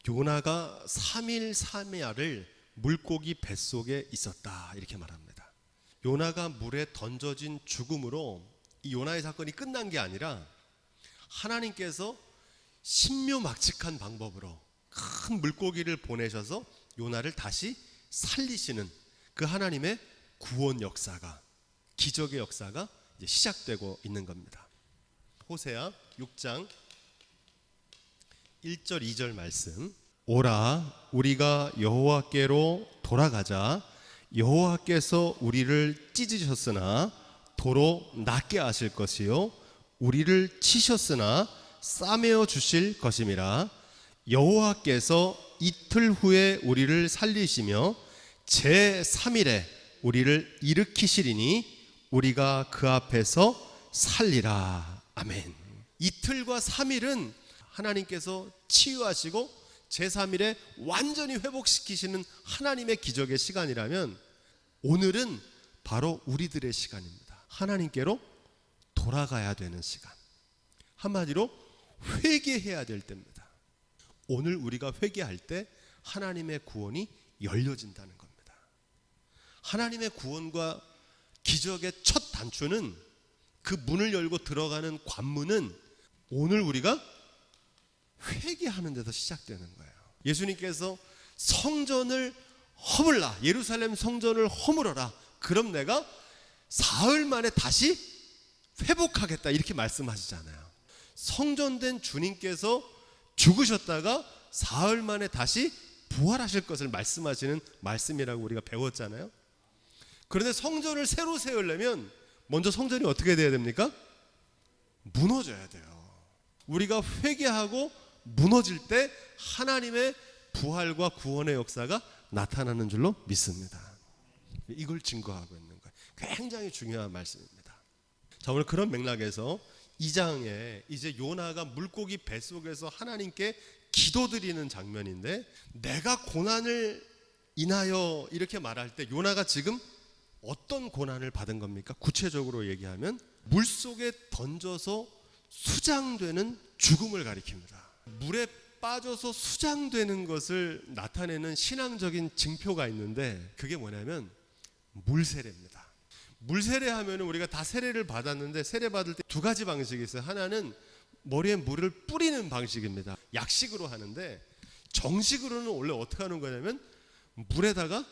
요나가 3일 3야를 물고기 뱃속에 있었다 이렇게 말합니다. 요나가 물에 던져진 죽음으로 이 요나의 사건이 끝난 게 아니라 하나님께서 신묘막측한 방법으로 큰 물고기를 보내셔서 요나를 다시 살리시는 그 하나님의 구원 역사가, 기적의 역사가 이제 시작되고 있는 겁니다. 호세아 6장 1절 2절 말씀. 오라 우리가 여호와께로 돌아가자. 여호와께서 우리를 찢으셨으나 도로 낫게 하실 것이요 우리를 치셨으나 싸매어 주실 것임이라. 여호와께서 이틀 후에 우리를 살리시며 제3일에 우리를 일으키시리니 우리가 그 앞에서 살리라. 아멘. 이틀과 3일은 하나님께서 치유하시고 제3일에 완전히 회복시키시는 하나님의 기적의 시간이라면, 오늘은 바로 우리들의 시간입니다. 하나님께로 돌아가야 되는 시간, 한마디로 회개해야 될 때입니다. 오늘 우리가 회개할 때 하나님의 구원이 열려진다는 겁니다. 하나님의 구원과 기적의 첫 단추는, 그 문을 열고 들어가는 관문은 오늘 우리가 회개하는 데서 시작되는 거예요. 예수님께서 성전을 허물라, 예루살렘 성전을 허물어라, 그럼 내가 사흘 만에 다시 회복하겠다 이렇게 말씀하시잖아요. 성전된 주님께서 죽으셨다가 사흘 만에 다시 부활하실 것을 말씀하시는 말씀이라고 우리가 배웠잖아요. 그런데 성전을 새로 세우려면 먼저 성전이 어떻게 돼야 됩니까? 무너져야 돼요. 우리가 회개하고 무너질 때 하나님의 부활과 구원의 역사가 나타나는 줄로 믿습니다. 이걸 증거하고 있는 거예요. 굉장히 중요한 말씀입니다. 자, 오늘 그런 맥락에서 2장에 이제 요나가 물고기 뱃속에서 하나님께 기도드리는 장면인데, 내가 고난을 인하여 이렇게 말할 때 요나가 지금 어떤 고난을 받은 겁니까? 구체적으로 얘기하면 물속에 던져서 수장되는 죽음을 가리킵니다. 물에 빠져서 수장되는 것을 나타내는 신앙적인 징표가 있는데, 그게 뭐냐면 물세례입니다. 물세례 하면 우리가 다 세례를 받았는데, 세례 받을 때 두 가지 방식이 있어요. 하나는 머리에 물을 뿌리는 방식입니다. 약식으로 하는데, 정식으로는 원래 어떻게 하는 거냐면 물에다가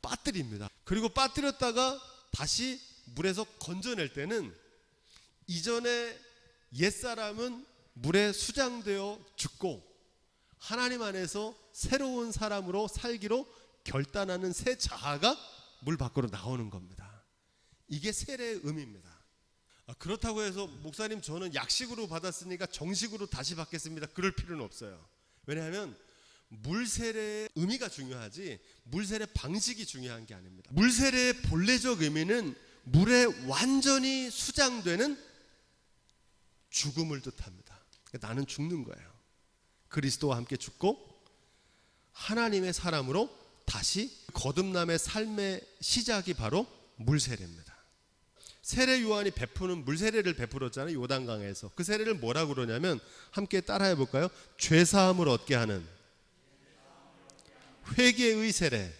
빠뜨립니다. 그리고 빠뜨렸다가 다시 물에서 건져낼 때는, 이전에 옛사람은 물에 수장되어 죽고 하나님 안에서 새로운 사람으로 살기로 결단하는 새 자아가 물 밖으로 나오는 겁니다. 이게 세례의 의미입니다. 그렇다고 해서 목사님 저는 약식으로 받았으니까 정식으로 다시 받겠습니다, 그럴 필요는 없어요. 왜냐하면 물세례의 의미가 중요하지 물세례 방식이 중요한 게 아닙니다. 물세례의 본래적 의미는 물에 완전히 수장되는 죽음을 뜻합니다. 나는 죽는 거예요. 그리스도와 함께 죽고 하나님의 사람으로 다시 거듭남의 삶의 시작이 바로 물세례입니다. 세례 요한이 베푸는 물세례를 베풀었잖아요, 요단강에서. 그 세례를 뭐라고 그러냐면, 함께 따라해 볼까요? 죄사함을 얻게 하는 회개의 세례.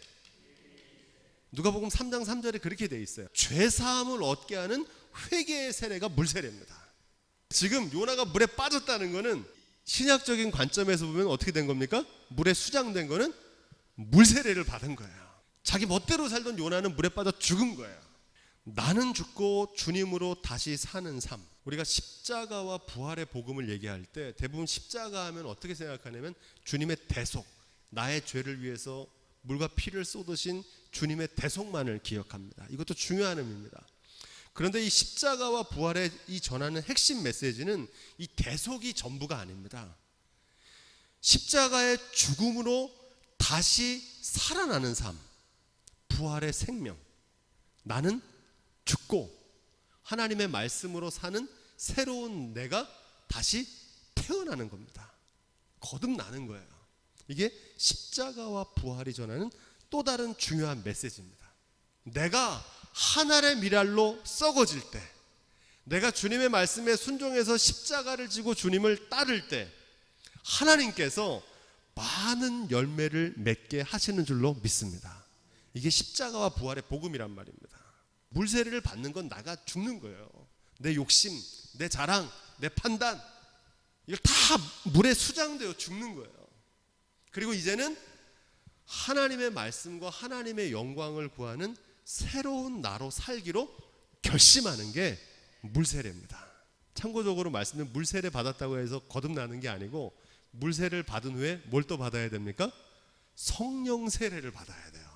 누가복음 3장 3절에 그렇게 돼 있어요. 죄사함을 얻게 하는 회개의 세례가 물세례입니다. 지금 요나가 물에 빠졌다는 거는 신약적인 관점에서 보면 어떻게 된 겁니까? 물에 수장된 거는 물세례를 받은 거예요. 자기 멋대로 살던 요나는 물에 빠져 죽은 거예요. 나는 죽고 주님으로 다시 사는 삶. 우리가 십자가와 부활의 복음을 얘기할 때 대부분 십자가 하면 어떻게 생각하냐면 주님의 대속, 나의 죄를 위해서 물과 피를 쏟으신 주님의 대속만을 기억합니다. 이것도 중요한 의미입니다. 그런데 이 십자가와 부활에 이 전하는 핵심 메시지는 이 대속이 전부가 아닙니다. 십자가의 죽음으로 다시 살아나는 삶, 부활의 생명. 나는 죽고 하나님의 말씀으로 사는 새로운 내가 다시 태어나는 겁니다. 거듭나는 거예요. 이게 십자가와 부활이 전하는 또 다른 중요한 메시지입니다. 내가 한 알의 밀알로 썩어질 때, 내가 주님의 말씀에 순종해서 십자가를 지고 주님을 따를 때, 하나님께서 많은 열매를 맺게 하시는 줄로 믿습니다. 이게 십자가와 부활의 복음이란 말입니다. 물세례를 받는 건 나가 죽는 거예요. 내 욕심, 내 자랑, 내 판단, 이걸 다 물에 수장되어 죽는 거예요. 그리고 이제는 하나님의 말씀과 하나님의 영광을 구하는 새로운 나로 살기로 결심하는 게 물세례입니다. 참고적으로 말씀드리면 물세례 받았다고 해서 거듭나는 게 아니고, 물세례를 받은 후에 뭘 또 받아야 됩니까? 성령 세례를 받아야 돼요.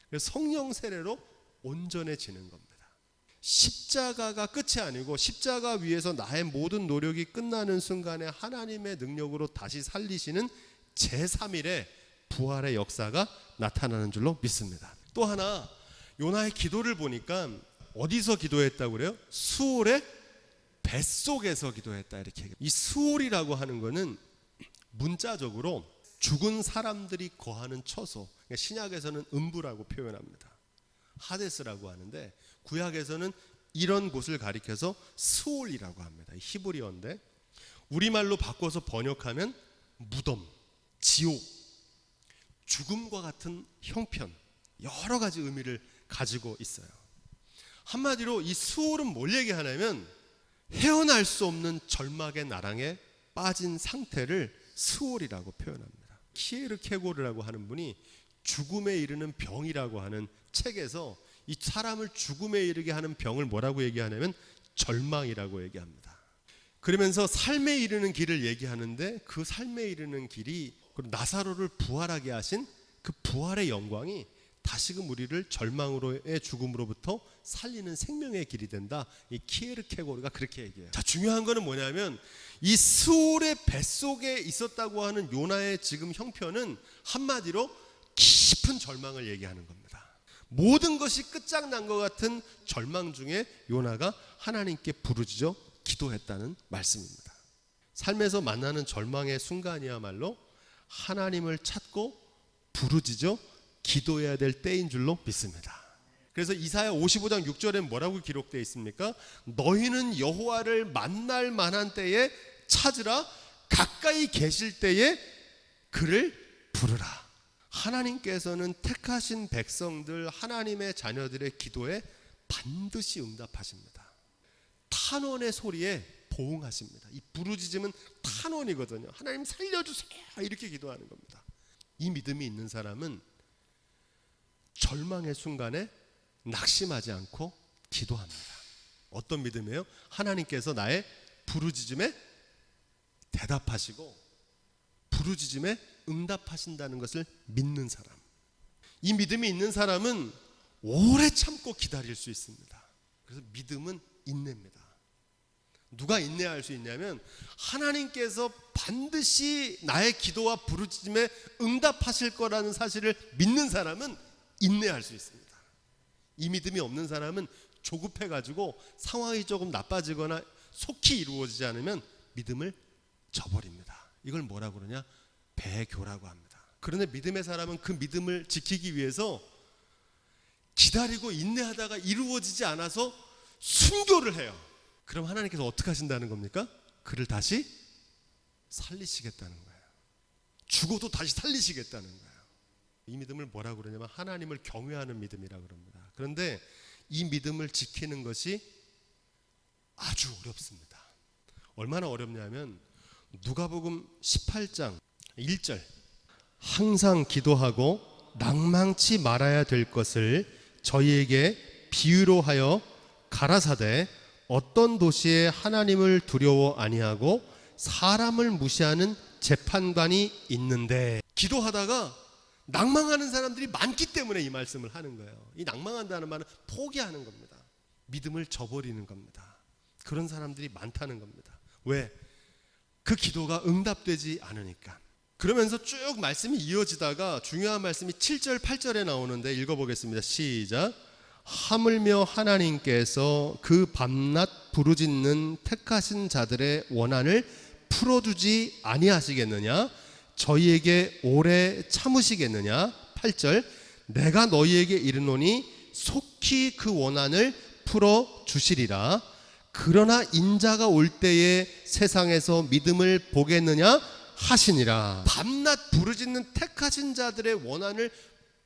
그래서 성령 세례로 온전해지는 겁니다. 십자가가 끝이 아니고, 십자가 위에서 나의 모든 노력이 끝나는 순간에 하나님의 능력으로 다시 살리시는 제3일의 부활의 역사가 나타나는 줄로 믿습니다. 또 하나, 요나의 기도를 보니까 어디서 기도했다고 그래요? 수올의 뱃속에서 기도했다, 이렇게 얘기해요. 이 수올이라고 하는 거는 문자적으로 죽은 사람들이 거하는 처소, 그러니까 신약에서는 음부라고 표현합니다. 하데스라고 하는데, 구약에서는 이런 곳을 가리켜서 스올이라고 합니다. 히브리어인데 우리말로 바꿔서 번역하면 무덤, 지옥, 죽음과 같은 형편, 여러 가지 의미를 가지고 있어요. 한마디로 이 스올은 뭘 얘기하냐면, 헤어날 수 없는 절망의 나랑에 빠진 상태를 스올이라고 표현합니다. 키에르케고르라고 하는 분이 죽음에 이르는 병이라고 하는 책에서 이 사람을 죽음에 이르게 하는 병을 뭐라고 얘기하냐면 절망이라고 얘기합니다. 그러면서 삶에 이르는 길을 얘기하는데, 그 삶에 이르는 길이 나사로를 부활하게 하신 그 부활의 영광이 다시금 우리를 절망으로의 죽음으로부터 살리는 생명의 길이 된다. 이 키에르케고르가 그렇게 얘기해요. 자, 중요한 거는 뭐냐면, 이 스올의 뱃속에 있었다고 하는 요나의 지금 형편은 한마디로 깊은 절망을 얘기하는 겁니다. 모든 것이 끝장난 것 같은 절망 중에 요나가 하나님께 부르짖어 기도했다는 말씀입니다. 삶에서 만나는 절망의 순간이야말로 하나님을 찾고 부르짖어 기도해야 될 때인 줄로 믿습니다. 그래서 이사야 55장 6절에 뭐라고 기록되어 있습니까? 너희는 여호와를 만날 만한 때에 찾으라, 가까이 계실 때에 그를 부르라. 하나님께서는 택하신 백성들, 하나님의 자녀들의 기도에 반드시 응답하십니다. 탄원의 소리에 보응하십니다. 이 부르짖음은 탄원이거든요. 하나님 살려주세요, 이렇게 기도하는 겁니다. 이 믿음이 있는 사람은 절망의 순간에 낙심하지 않고 기도합니다. 어떤 믿음이에요? 하나님께서 나의 부르짖음에 대답하시고 부르짖음에 응답하신다는 것을 믿는 사람. 이 믿음이 있는 사람은 오래 참고 기다릴 수 있습니다. 그래서 믿음은 인내입니다. 누가 인내할 수 있냐면, 하나님께서 반드시 나의 기도와 부르짖음에 응답하실 거라는 사실을 믿는 사람은 인내할 수 있습니다. 이 믿음이 없는 사람은 조급해가지고 상황이 조금 나빠지거나 속히 이루어지지 않으면 믿음을 저버립니다. 이걸 뭐라고 그러냐? 배교라고 합니다. 그런데 믿음의 사람은 그 믿음을 지키기 위해서 기다리고 인내하다가 이루어지지 않아서 순교를 해요. 그럼 하나님께서 어떻게 하신다는 겁니까? 그를 다시 살리시겠다는 거예요. 죽어도 다시 살리시겠다는 거예요. 이 믿음을 뭐라고 그러냐면 하나님을 경외하는 믿음이라고 그럽니다. 그런데 이 믿음을 지키는 것이 아주 어렵습니다. 얼마나 어렵냐면, 누가복음 18장 1절, 항상 기도하고 낭망치 말아야 될 것을 저희에게 비유로 하여 가라사대, 어떤 도시에 하나님을 두려워 아니하고 사람을 무시하는 재판관이 있는데. 기도하다가 낭망하는 사람들이 많기 때문에 이 말씀을 하는 거예요. 이 낭망한다는 말은 포기하는 겁니다. 믿음을 저버리는 겁니다. 그런 사람들이 많다는 겁니다. 왜? 그 기도가 응답되지 않으니까. 그러면서 쭉 말씀이 이어지다가 중요한 말씀이 7절 8절에 나오는데 읽어보겠습니다. 시작. 하물며 하나님께서 그 밤낮 부르짖는 택하신 자들의 원한을 풀어주지 아니하시겠느냐? 저희에게 오래 참으시겠느냐? 8절. 내가 너희에게 이르노니 속히 그 원한을 풀어주시리라. 그러나 인자가 올 때에 세상에서 믿음을 보겠느냐? 하시니라. 밤낮 부르짖는 택하신 자들의 원한을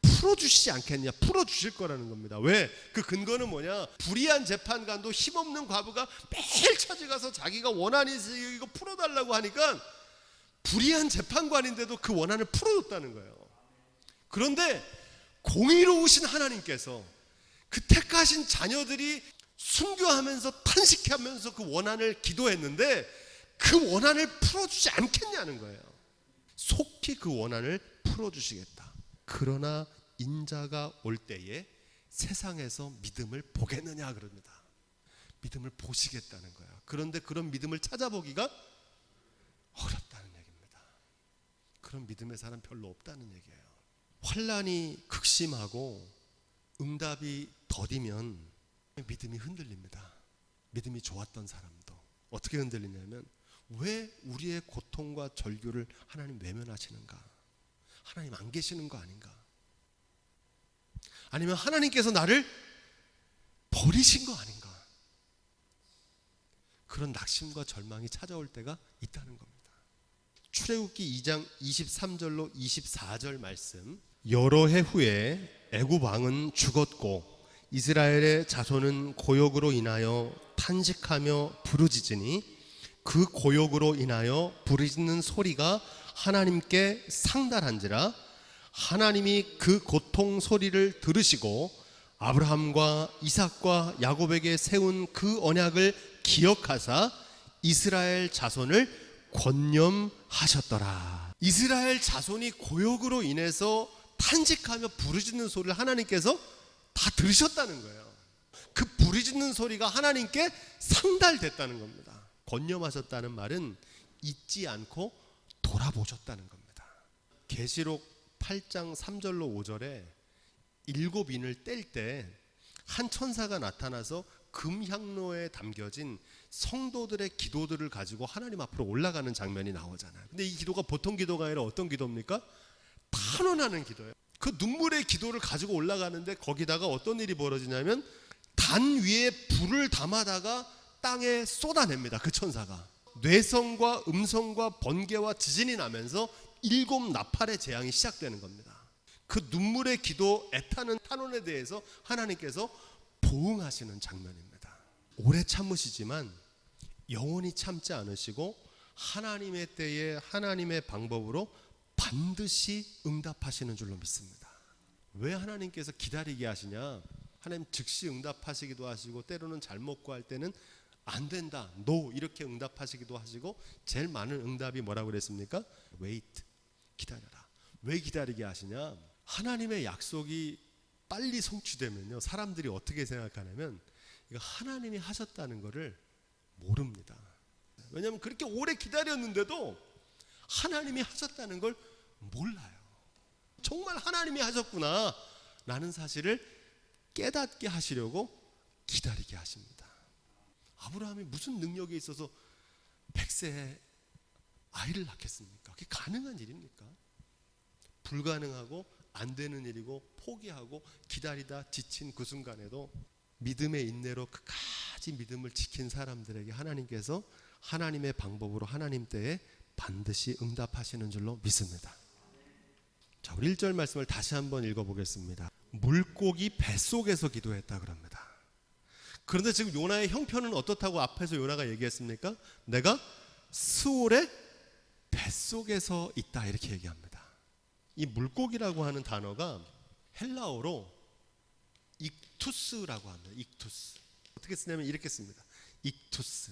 풀어주시지 않겠냐? 풀어주실 거라는 겁니다. 왜? 그 근거는 뭐냐? 불의한 재판관도 힘없는 과부가 매일 찾아가서 자기가 원한이 있어 이거 풀어달라고 하니까 불의한 재판관인데도 그 원한을 풀어줬다는 거예요. 그런데 공의로우신 하나님께서 그 택하신 자녀들이 순교하면서 탄식하면서 그 원한을 기도했는데 그 원한을 풀어주지 않겠냐는 거예요. 속히 그 원한을 풀어주시겠다. 그러나 인자가 올 때에 세상에서 믿음을 보겠느냐 그럽니다. 믿음을 보시겠다는 거예요. 그런데 그런 믿음을 찾아보기가 어렵다는 얘기입니다. 그런 믿음의 사람 별로 없다는 얘기예요. 환난이 극심하고 응답이 더디면 믿음이 흔들립니다. 믿음이 좋았던 사람도 어떻게 흔들리냐면 왜 우리의 고통과 절규를 하나님 외면하시는가? 하나님 안 계시는 거 아닌가? 아니면 하나님께서 나를 버리신 거 아닌가? 그런 낙심과 절망이 찾아올 때가 있다는 겁니다. 출애굽기 2장 23절로 24절 말씀. 여러 해 후에 애굽 왕은 죽었고 이스라엘의 자손은 고욕으로 인하여 탄식하며 부르짖으니 그 고욕으로 인하여 부르짖는 소리가 하나님께 상달한지라. 하나님이 그 고통 소리를 들으시고 아브라함과 이삭과 야곱에게 세운 그 언약을 기억하사 이스라엘 자손을 권념하셨더라. 이스라엘 자손이 고욕으로 인해서 탄식하며 부르짖는 소리를 하나님께서 다 들으셨다는 거예요. 그 부르짖는 소리가 하나님께 상달됐다는 겁니다. 권념하셨다는 말은 잊지 않고 돌아보셨다는 겁니다. 계시록 8장 3절로 5절에 7인을 뗄 때 한 천사가 나타나서 금향로에 담겨진 성도들의 기도들을 가지고 하나님 앞으로 올라가는 장면이 나오잖아요. 근데 이 기도가 보통 기도가 아니라 어떤 기도입니까? 탄원하는 기도예요. 그 눈물의 기도를 가지고 올라가는데 거기다가 어떤 일이 벌어지냐면 단 위에 불을 담아다가 땅에 쏟아냅니다. 그 천사가 뇌성과 음성과 번개와 지진이 나면서 7 나팔의 재앙이 시작되는 겁니다. 그 눈물의 기도, 애타는 탄원에 대해서 하나님께서 보응하시는 장면입니다. 오래 참으시지만 영원히 참지 않으시고 하나님의 때에 하나님의 방법으로 반드시 응답하시는 줄로 믿습니다. 왜 하나님께서 기다리게 하시냐? 하나님 즉시 응답하시기도 하시고 때로는 잘못 구할 때는 안 된다, no 이렇게 응답하시기도 하시고 제일 많은 응답이 뭐라고 그랬습니까? wait, 기다려라. 왜 기다리게 하시냐? 하나님의 약속이 빨리 성취되면요 사람들이 어떻게 생각하냐면 이거 하나님이 하셨다는 것을 모릅니다. 왜냐하면 그렇게 오래 기다렸는데도 하나님이 하셨다는 걸 몰라요. 정말 하나님이 하셨구나 라는 사실을 깨닫게 하시려고 기다리게 하십니다. 아브라함이 무슨 능력에 있어서 100세에 아이를 낳겠습니까? 그게 가능한 일입니까? 불가능하고 안 되는 일이고 포기하고 기다리다 지친 그 순간에도 믿음의 인내로 끝까지 믿음을 지킨 사람들에게 하나님께서 하나님의 방법으로 하나님 때에 반드시 응답하시는 줄로 믿습니다. 자, 우리 1절 말씀을 다시 한번 읽어보겠습니다. 물고기 뱃속에서 기도했다 그럽니다. 그런데 지금 요나의 형편은 어떻다고 앞에서 요나가 얘기했습니까? 내가 스올의 뱃속에서 있다 이렇게 얘기합니다. 이 물고기라고 하는 단어가 헬라어로 익투스라고 합니다. 익투스. 어떻게 쓰냐면 이렇게 씁니다. 익투스.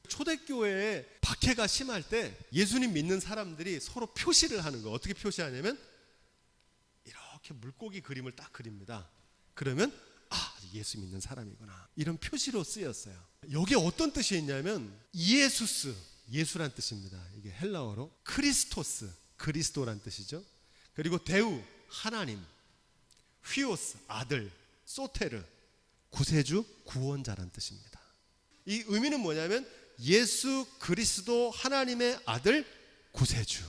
초대교회에 박해가 심할 때 예수님 믿는 사람들이 서로 표시를 하는 거예요. 어떻게 표시하냐면 이렇게 물고기 그림을 딱 그립니다. 그러면 예수 믿는 사람이구나 이런 표시로 쓰였어요. 여기에 어떤 뜻이 있냐면 이에수스, 예수란 뜻입니다. 이게 헬라어로 크리스토스, 그리스도란 뜻이죠. 그리고 데우, 하나님, 휘오스, 아들, 소테르, 구세주, 구원자란 뜻입니다. 이 의미는 뭐냐면 예수 그리스도 하나님의 아들 구세주.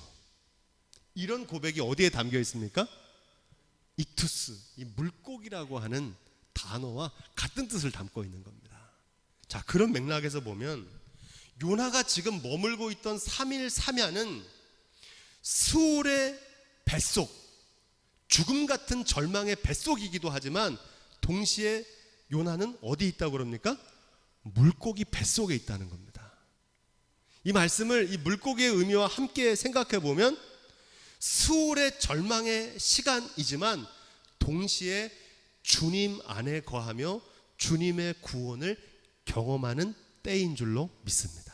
이런 고백이 어디에 담겨 있습니까? 익투스, 이 물고기라고 하는 단어와 같은 뜻을 담고 있는 겁니다. 자, 그런 맥락에서 보면 요나가 지금 머물고 있던 3일 3야는 스올의 뱃속, 죽음 같은 절망의 뱃속이기도 하지만 동시에 요나는 어디 있다고 그럽니까? 물고기 뱃속에 있다는 겁니다. 이 말씀을 이 물고기의 의미와 함께 생각해 보면 스올의 절망의 시간이지만 동시에 주님 안에 거하며 주님의 구원을 경험하는 때인 줄로 믿습니다.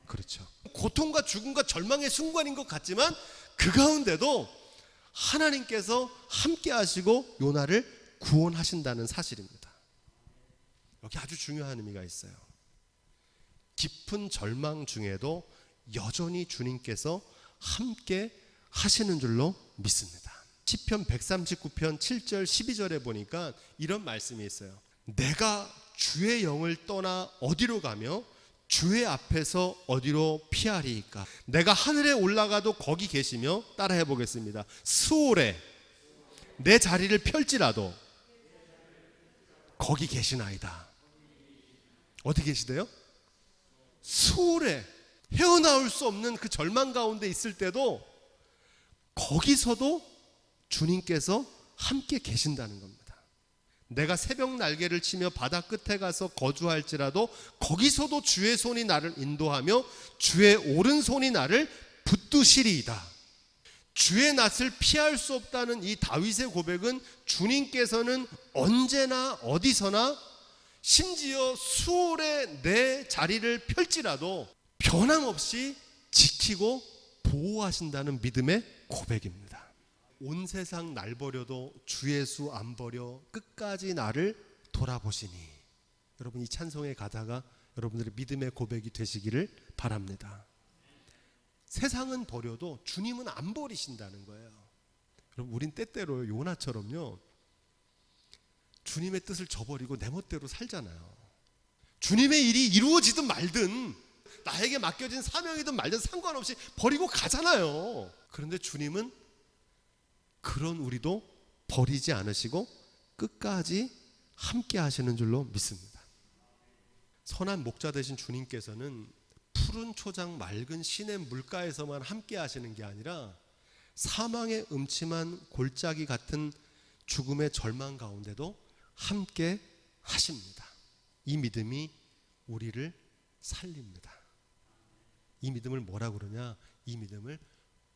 그렇죠. 고통과 죽음과 절망의 순간인 것 같지만 그 가운데도 하나님께서 함께 하시고 요나를 구원하신다는 사실입니다. 여기 아주 중요한 의미가 있어요. 깊은 절망 중에도 여전히 주님께서 함께 하시는 줄로 믿습니다. 시편 139편 7절 12절에 보니까 이런 말씀이 있어요. 내가 주의 영을 떠나 어디로 가며 주의 앞에서 어디로 피하리이까? 내가 하늘에 올라가도 거기 계시며, 따라해 보겠습니다. 스올에 내 자리를 펼지라도 거기 계시나이다. 어디 계시대요? 스올에 헤어나올 수 없는 그 절망 가운데 있을 때도 거기서도 주님께서 함께 계신다는 겁니다. 내가 새벽 날개를 치며 바다 끝에 가서 거주할지라도 거기서도 주의 손이 나를 인도하며 주의 오른손이 나를 붙드시리이다. 주의 낯을 피할 수 없다는 이 다윗의 고백은 주님께서는 언제나 어디서나 심지어 수월에 내 자리를 펼지라도 변함없이 지키고 보호하신다는 믿음의 고백입니다. 온 세상 날 버려도 주 예수 안 버려 끝까지 나를 돌아보시니. 여러분, 이 찬송의 가사가 여러분들의 믿음의 고백이 되시기를 바랍니다. 세상은 버려도 주님은 안 버리신다는 거예요. 여러분, 우린 때때로 요나처럼요, 주님의 뜻을 저버리고 내 멋대로 살잖아요. 주님의 일이 이루어지든 말든, 나에게 맡겨진 사명이든 말든 상관없이 버리고 가잖아요. 그런데 주님은 그런 우리도 버리지 않으시고 끝까지 함께 하시는 줄로 믿습니다. 선한 목자 되신 주님께서는 푸른 초장 맑은 시냇 물가에서만 함께 하시는 게 아니라 사망의 음침한 골짜기 같은 죽음의 절망 가운데도 함께 하십니다. 이 믿음이 우리를 살립니다. 이 믿음을 뭐라 그러냐? 이 믿음을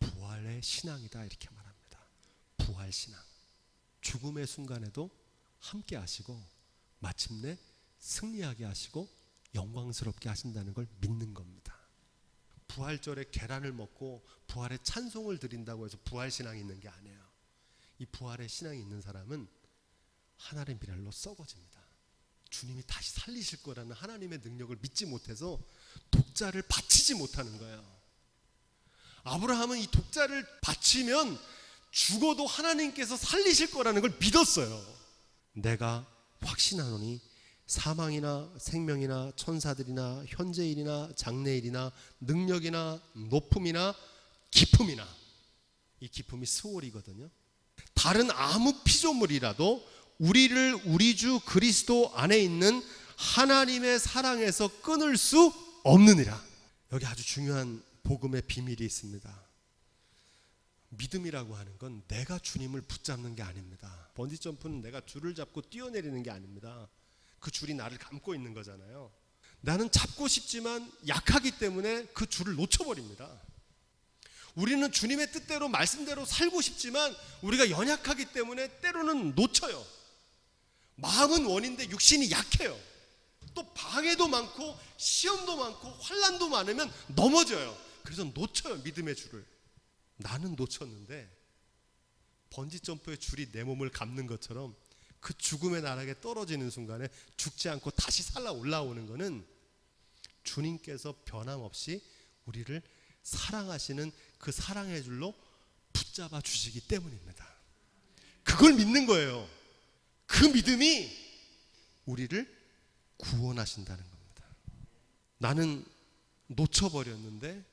부활의 신앙이다, 이렇게 말합니다. 부활 신앙. 죽음의 순간에도 함께 하시고 마침내 승리하게 하시고 영광스럽게 하신다는 걸 믿는 겁니다. 부활절에 계란을 먹고 부활의 찬송을 드린다고 해서 부활 신앙이 있는 게 아니에요. 이 부활의 신앙이 있는 사람은 하나의 미랄로 썩어집니다. 주님이 다시 살리실 거라는 하나님의 능력을 믿지 못해서 독자를 바치지 못하는 거예요. 아브라함은 이 독자를 바치면 죽어도 하나님께서 살리실 거라는 걸 믿었어요. 내가 확신하노니 사망이나 생명이나 천사들이나 현재일이나 장래일이나 능력이나 높음이나 기품이나, 이 기품이 스월이거든요. 다른 아무 피조물이라도 우리를 우리 주 그리스도 안에 있는 하나님의 사랑에서 끊을 수 없느니라. 여기 아주 중요한 복음의 비밀이 있습니다. 믿음이라고 하는 건 내가 주님을 붙잡는 게 아닙니다. 번지점프는 내가 줄을 잡고 뛰어내리는 게 아닙니다. 그 줄이 나를 감고 있는 거잖아요. 나는 잡고 싶지만 약하기 때문에 그 줄을 놓쳐버립니다. 우리는 주님의 뜻대로 말씀대로 살고 싶지만 우리가 연약하기 때문에 때로는 놓쳐요. 마음은 원인데 육신이 약해요. 또 방해도 많고 시험도 많고 환난도 많으면 넘어져요. 그래서 놓쳐요, 믿음의 줄을. 나는 놓쳤는데 번지점프의 줄이 내 몸을 감는 것처럼 그 죽음의 나락에 떨어지는 순간에 죽지 않고 다시 살아 올라오는 것은 주님께서 변함없이 우리를 사랑하시는 그 사랑의 줄로 붙잡아 주시기 때문입니다. 그걸 믿는 거예요. 그 믿음이 우리를 구원하신다는 겁니다. 나는 놓쳐버렸는데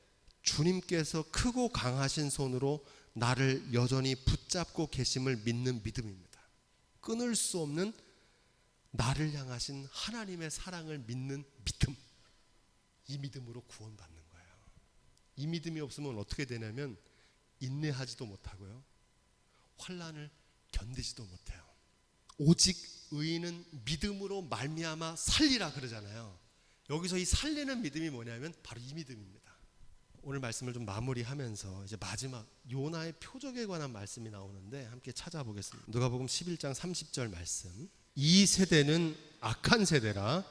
주님께서 크고 강하신 손으로 나를 여전히 붙잡고 계심을 믿는 믿음입니다. 끊을 수 없는 나를 향하신 하나님의 사랑을 믿는 믿음. 이 믿음으로 구원받는 거예요. 이 믿음이 없으면 어떻게 되냐면 인내하지도 못하고요, 환난을 견디지도 못해요. 오직 의인은 믿음으로 말미암아 살리라 그러잖아요. 여기서 이 살리는 믿음이 뭐냐면 바로 이 믿음입니다. 오늘 말씀을 좀 마무리하면서 이제 마지막 요나의 표적에 관한 말씀이 나오는데 함께 찾아보겠습니다. 누가복음 11장 30절 말씀. 이 세대는 악한 세대라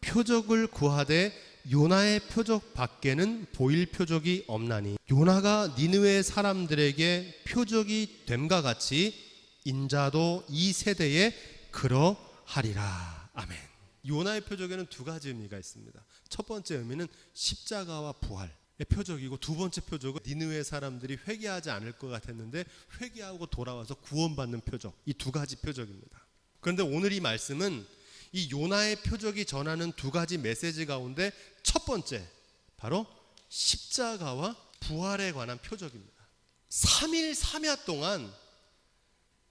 표적을 구하되 요나의 표적 밖에는 보일 표적이 없나니 요나가 니느웨 사람들에게 표적이 됨과 같이 인자도 이 세대에 그러하리라. 아멘. 요나의 표적에는 두 가지 의미가 있습니다. 첫 번째 의미는 십자가와 부활의 표적이고, 두 번째 표적은 니느웨 사람들이 회개하지 않을 것 같았는데 회개하고 돌아와서 구원받는 표적, 이 두 가지 표적입니다. 그런데 오늘 이 말씀은 이 요나의 표적이 전하는 두 가지 메시지 가운데 첫 번째, 바로 십자가와 부활에 관한 표적입니다. 3일 3야 동안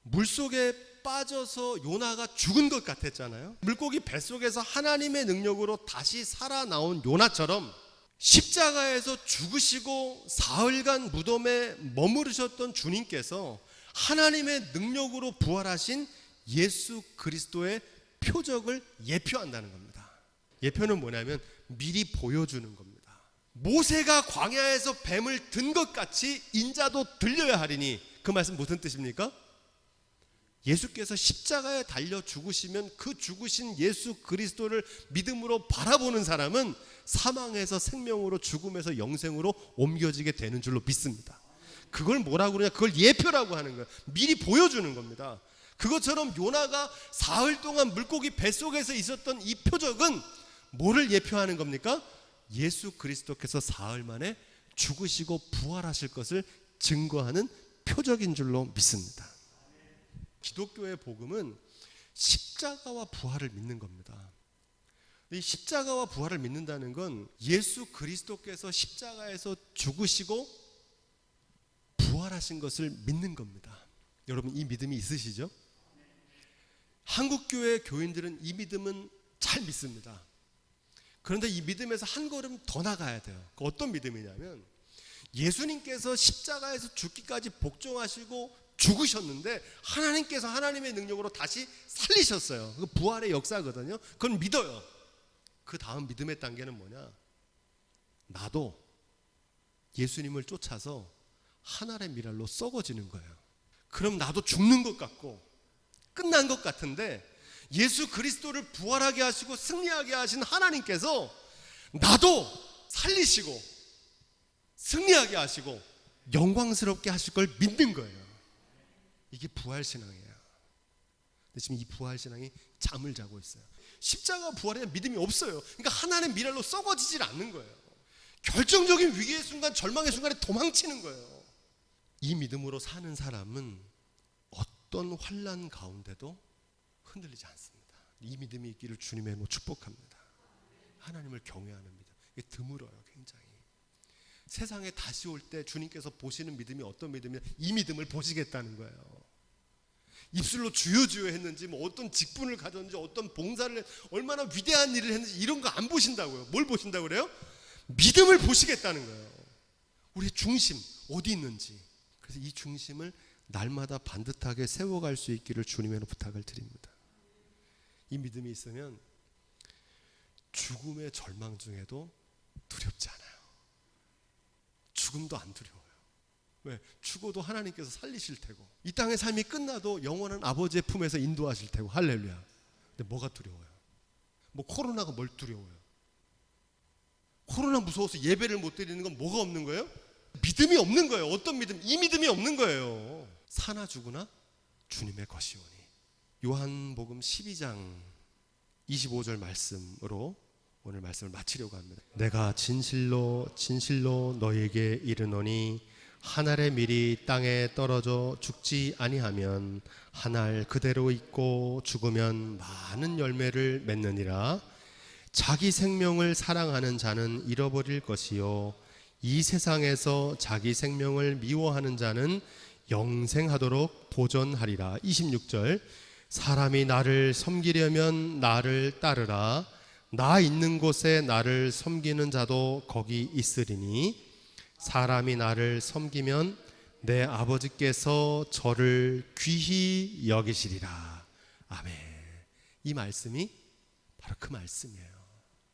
물속에 빠져서 요나가 죽은 것 같았잖아요. 물고기 뱃속에서 하나님의 능력으로 다시 살아나온 요나처럼 십자가에서 죽으시고 사흘간 무덤에 머무르셨던 주님께서 하나님의 능력으로 부활하신 예수 그리스도의 표적을 예표한다는 겁니다. 예표는 뭐냐면 미리 보여주는 겁니다. 모세가 광야에서 뱀을 든 것 같이 인자도 들려야 하리니, 그 말씀 무슨 뜻입니까? 예수께서 십자가에 달려 죽으시면 그 죽으신 예수 그리스도를 믿음으로 바라보는 사람은 사망에서 생명으로, 죽음에서 영생으로 옮겨지게 되는 줄로 믿습니다. 그걸 뭐라고 그러냐? 그걸 예표라고 하는 거예요. 미리 보여주는 겁니다. 그것처럼 요나가 사흘 동안 물고기 뱃속에서 있었던 이 표적은 뭐를 예표하는 겁니까? 예수 그리스도께서 사흘 만에 죽으시고 부활하실 것을 증거하는 표적인 줄로 믿습니다. 기독교의 복음은 십자가와 부활을 믿는 겁니다. 이 십자가와 부활을 믿는다는 건 예수 그리스도께서 십자가에서 죽으시고 부활하신 것을 믿는 겁니다. 여러분, 이 믿음이 있으시죠? 한국교회 교인들은 이 믿음은 잘 믿습니다. 그런데 이 믿음에서 한 걸음 더 나가야 돼요. 어떤 믿음이냐면, 예수님께서 십자가에서 죽기까지 복종하시고 죽으셨는데 하나님께서 하나님의 능력으로 다시 살리셨어요. 그 부활의 역사거든요. 그건 믿어요. 그 다음 믿음의 단계는 뭐냐? 나도 예수님을 쫓아서 하늘의 미랄로 썩어지는 거예요. 그럼 나도 죽는 것 같고 끝난 것 같은데, 예수 그리스도를 부활하게 하시고 승리하게 하신 하나님께서 나도 살리시고 승리하게 하시고 영광스럽게 하실 걸 믿는 거예요. 이게 부활신앙이에요. 근데 지금 이 부활신앙이 잠을 자고 있어요. 십자가 부활에 대한 믿음이 없어요. 그러니까 하나의 미랄로 썩어지질 않는 거예요. 결정적인 위기의 순간, 절망의 순간에 도망치는 거예요. 이 믿음으로 사는 사람은 어떤 환난 가운데도 흔들리지 않습니다. 이 믿음이 있기를 주님의 이름으로 축복합니다. 하나님을 경외하는 믿음. 이게 드물어요, 굉장히. 세상에 다시 올 때 주님께서 보시는 믿음이 어떤 믿음이냐, 이 믿음을 보시겠다는 거예요. 입술로 주여 주여 했는지, 뭐 어떤 직분을 가졌는지, 어떤 봉사를, 얼마나 위대한 일을 했는지 이런 거 안 보신다고요. 뭘 보신다고 그래요? 믿음을 보시겠다는 거예요. 우리의 중심 어디 있는지. 그래서 이 중심을 날마다 반듯하게 세워갈 수 있기를 주님으로 부탁을 드립니다. 이 믿음이 있으면 죽음의 절망 중에도 두렵지 않아요. 죽음도 안 두려워요. 왜? 죽어도 하나님께서 살리실 테고, 이 땅의 삶이 끝나도 영원한 아버지의 품에서 인도하실 테고. 할렐루야. 근데 뭐가 두려워요? 뭐 코로나가 뭘 두려워요? 코로나 무서워서 예배를 못 드리는 건 뭐가 없는 거예요? 믿음이 없는 거예요. 어떤 믿음? 이 믿음이 없는 거예요. 사나 죽으나 주님의 것이오니. 요한복음 12장 25절 말씀으로 오늘 말씀을 마치려고 합니다. 내가 진실로 진실로 너에게 이르노니 한 알의 밀이 땅에 떨어져 죽지 아니하면 한 알 그대로 있고 죽으면 많은 열매를 맺느니라. 자기 생명을 사랑하는 자는 잃어버릴 것이요 이 세상에서 자기 생명을 미워하는 자는 영생하도록 보존하리라. 26절. 사람이 나를 섬기려면 나를 따르라. 나 있는 곳에 나를 섬기는 자도 거기 있으리니 사람이 나를 섬기면 내 아버지께서 저를 귀히 여기시리라. 아멘. 이 말씀이 바로 그 말씀이에요.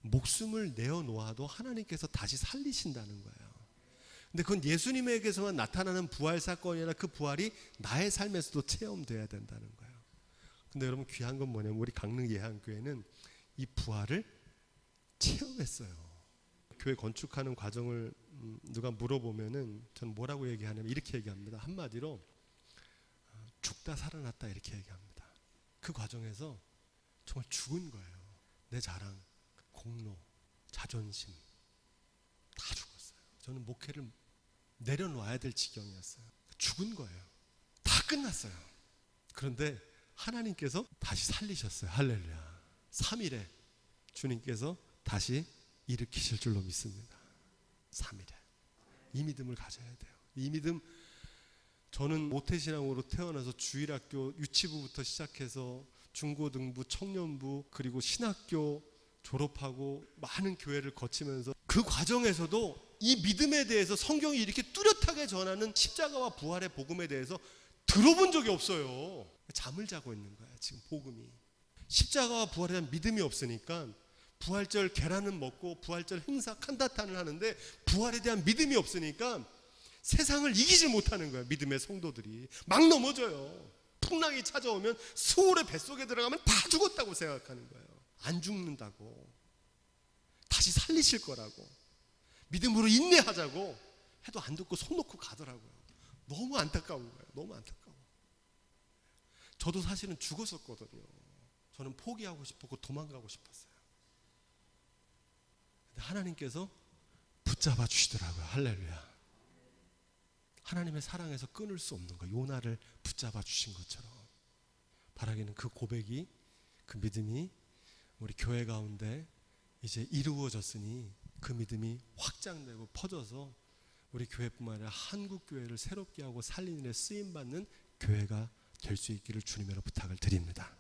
목숨을 내어놓아도 하나님께서 다시 살리신다는 거예요. 근데 그건 예수님에게서만 나타나는 부활 사건이나 그 부활이 나의 삶에서도 체험돼야 된다는 거예요. 근데 여러분 귀한 건 뭐냐면 우리 강릉 예한교회는 이 부활을 체험했어요. 교회 건축하는 과정을 누가 물어보면은 저는 뭐라고 얘기하냐면 이렇게 얘기합니다. 한마디로 죽다 살아났다 이렇게 얘기합니다. 그 과정에서 정말 죽은 거예요. 내 자랑, 공로, 자존심 다 죽었어요. 저는 목회를 내려놔야 될 지경이었어요. 죽은 거예요. 다 끝났어요. 그런데 하나님께서 다시 살리셨어요. 할렐루야. 3일에 주님께서 다시 일으키실 줄로 믿습니다. 3일에. 이 믿음을 가져야 돼요. 이 믿음, 저는 모태신앙으로 태어나서 주일학교 유치부부터 시작해서 중고등부, 청년부, 그리고 신학교 졸업하고 많은 교회를 거치면서 그 과정에서도 이 믿음에 대해서 성경이 이렇게 뚜렷하게 전하는 십자가와 부활의 복음에 대해서 들어본 적이 없어요. 잠을 자고 있는 거야 지금 복음이. 십자가와 부활에 대한 믿음이 없으니까 부활절 계란은 먹고 부활절 행사 칸다타는 하는데 부활에 대한 믿음이 없으니까 세상을 이기질 못하는 거야. 믿음의 성도들이 막 넘어져요. 풍랑이 찾아오면 수월의 뱃속에 들어가면 다 죽었다고 생각하는 거예요. 안 죽는다고, 다시 살리실 거라고, 믿음으로 인내하자고 해도 안 듣고 손 놓고 가더라고요. 너무 안타까운 거예요. 너무 안타까워. 저도 사실은 죽었었거든요. 저는 포기하고 싶었고 도망가고 싶었어요. 근데 하나님께서 붙잡아 주시더라고요. 할렐루야. 하나님의 사랑에서 끊을 수 없는 거, 요나를 붙잡아 주신 것처럼 바라기는 그 고백이, 그 믿음이 우리 교회 가운데 이제 이루어졌으니 그 믿음이 확장되고 퍼져서 우리 교회뿐만 아니라 한국 교회를 새롭게 하고 살리는 데 쓰임 받는 교회가 될 수 있기를 주님으로 부탁을 드립니다.